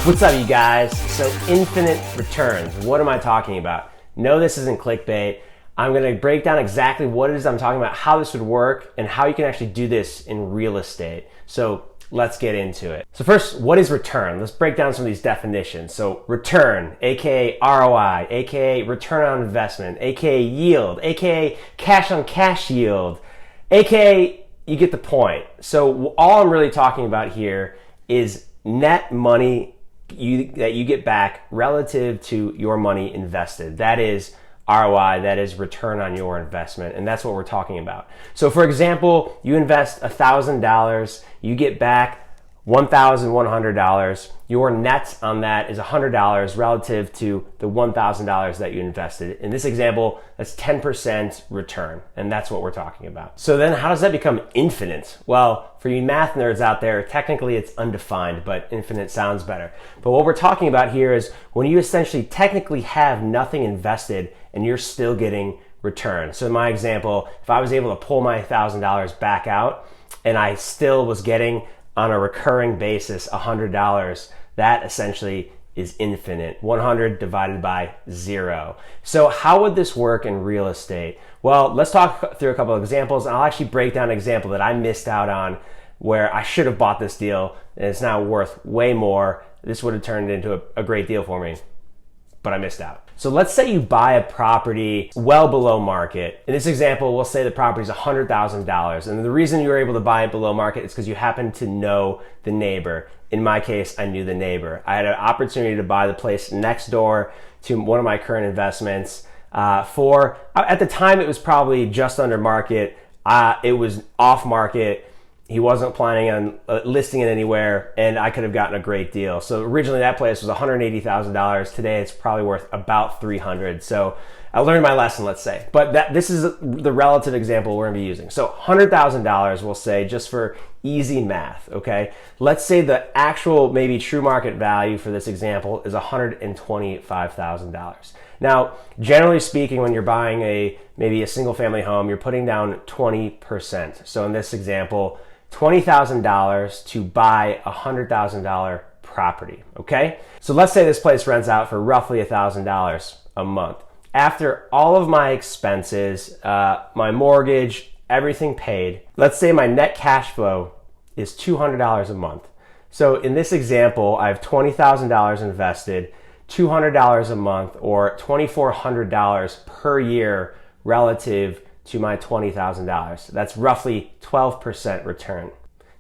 What's up, you guys? So infinite returns, what am I talking about? No, this isn't clickbait. I'm gonna break down exactly what it is I'm talking about, how this would work, and how you can actually do this in real estate. So let's get into it. So first, what is return? Let's break down some of these definitions. So return, aka ROI, aka return on investment, aka yield, aka cash on cash yield, aka you get the point. So all I'm really talking about here is net money that you get back relative to your money invested. That is ROI, that is return on your investment, and that's what we're talking about. So for example, you invest $1,000, you get back $1,100. Your net on that is $100 relative to the $1,000 that you invested. In this example, that's 10% return, and that's what we're talking about. So then how does that become infinite? Well, for you math nerds out there, technically it's undefined, but infinite sounds better. But what we're talking about here is when you essentially technically have nothing invested and you're still getting return. So in my example, if I was able to pull my $1,000 back out and I still was getting on a recurring basis $100, that essentially is infinite. 100 divided by 0. So how would this work in real estate? Well, let's talk through a couple of examples, and I'll actually break down an example that I missed out on where I should have bought this deal and it's now worth way more. This would have turned into a great deal for me, but I missed out. So let's say you buy a property well below market. In this example, we'll say the property is $100,000. And the reason you were able to buy it below market is because you happen to know the neighbor. In my case, I knew the neighbor. I had an opportunity to buy the place next door to one of my current investments for, at the time, it was probably just under market. It was off market. He wasn't planning on listing it anywhere, and I could have gotten a great deal. So originally that place was $180,000. Today it's probably worth about $300,000. So I learned my lesson, let's say. But this is the relative example we're gonna be using. So $100,000, we'll say, just for easy math, okay? Let's say the actual maybe true market value for this example is $125,000. Now, generally speaking, when you're buying maybe a single family home, you're putting down 20%. So in this example, $20,000 to buy a $100,000 property, okay? So let's say this place rents out for roughly $1,000 a month. After all of my expenses, my mortgage, everything paid, let's say my net cash flow is $200 a month. So in this example, I have $20,000 invested, $200 a month, or $2,400 per year relative to my $20,000. That's roughly 12% return.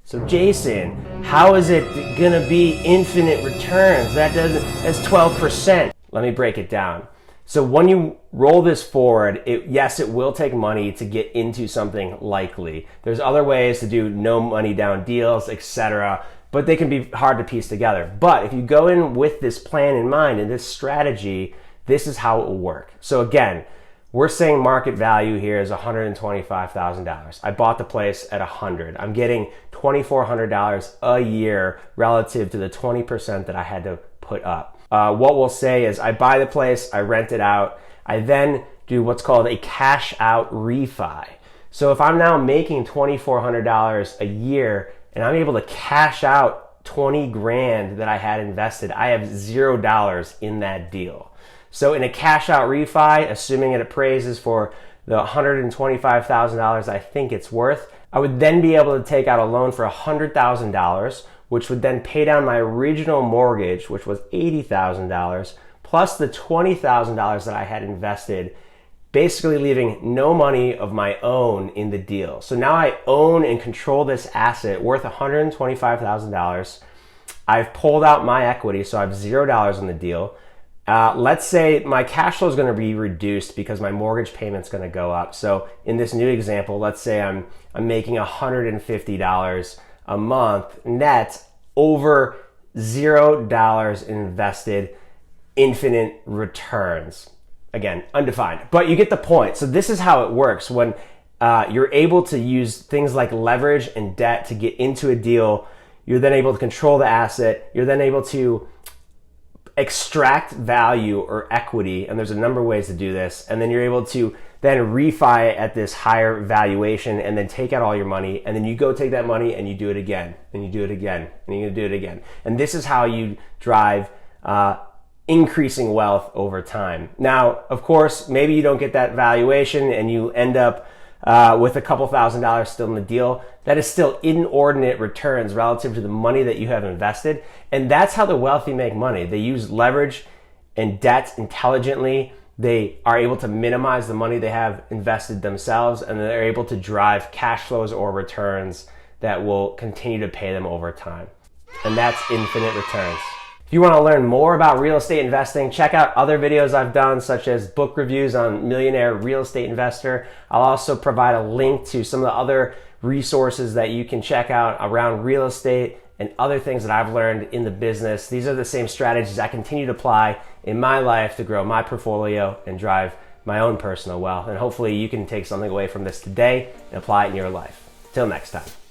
So Jason, how is it gonna be infinite returns? That's 12%. Let me break it down. So when you roll this forward, yes, it will take money to get into something likely. There's other ways to do no money down deals, etc., but they can be hard to piece together. But if you go in with this plan in mind and this strategy, this is how it will work. So again, we're saying market value here is $125,000. I bought the place at $100,000. I'm getting $2,400 a year relative to the 20% that I had to put up. What we'll say is I buy the place, I rent it out, I then do what's called a cash out refi. So if I'm now making $2,400 a year and I'm able to cash out 20 grand that I had invested, I have $0 in that deal. So in a cash out refi, assuming it appraises for the $125,000 I think it's worth, I would then be able to take out a loan for $100,000, which would then pay down my original mortgage, which was $80,000, plus the $20,000 that I had invested, basically leaving no money of my own in the deal. So now I own and control this asset worth $125,000. I've pulled out my equity, so I have $0 in the deal. Let's say my cash flow is going to be reduced because my mortgage payment's going to go up. So in this new example, let's say I'm making $150 a month net over $0 invested, infinite returns. Again, undefined, but you get the point. So this is how it works when you're able to use things like leverage and debt to get into a deal. You're then able to control the asset. You're then able to extract value or equity, and there's a number of ways to do this, and then you're able to then refi it at this higher valuation, and then take out all your money, and then you go take that money and you do it again, and you do it again, and you do it again. And this is how you drive increasing wealth over time. Now, of course, maybe you don't get that valuation and you end up with a couple $1,000s still in the deal. That is still inordinate returns relative to the money that you have invested. And that's how the wealthy make money. They use leverage and debt intelligently. They are able to minimize the money they have invested themselves, and they're able to drive cash flows or returns that will continue to pay them over time. And that's infinite returns. If you want to learn more about real estate investing, check out other videos I've done, such as book reviews on Millionaire Real Estate Investor. I'll also provide a link to some of the other resources that you can check out around real estate and other things that I've learned in the business. These are the same strategies I continue to apply in my life to grow my portfolio and drive my own personal wealth. And hopefully you can take something away from this today and apply it in your life. Till next time.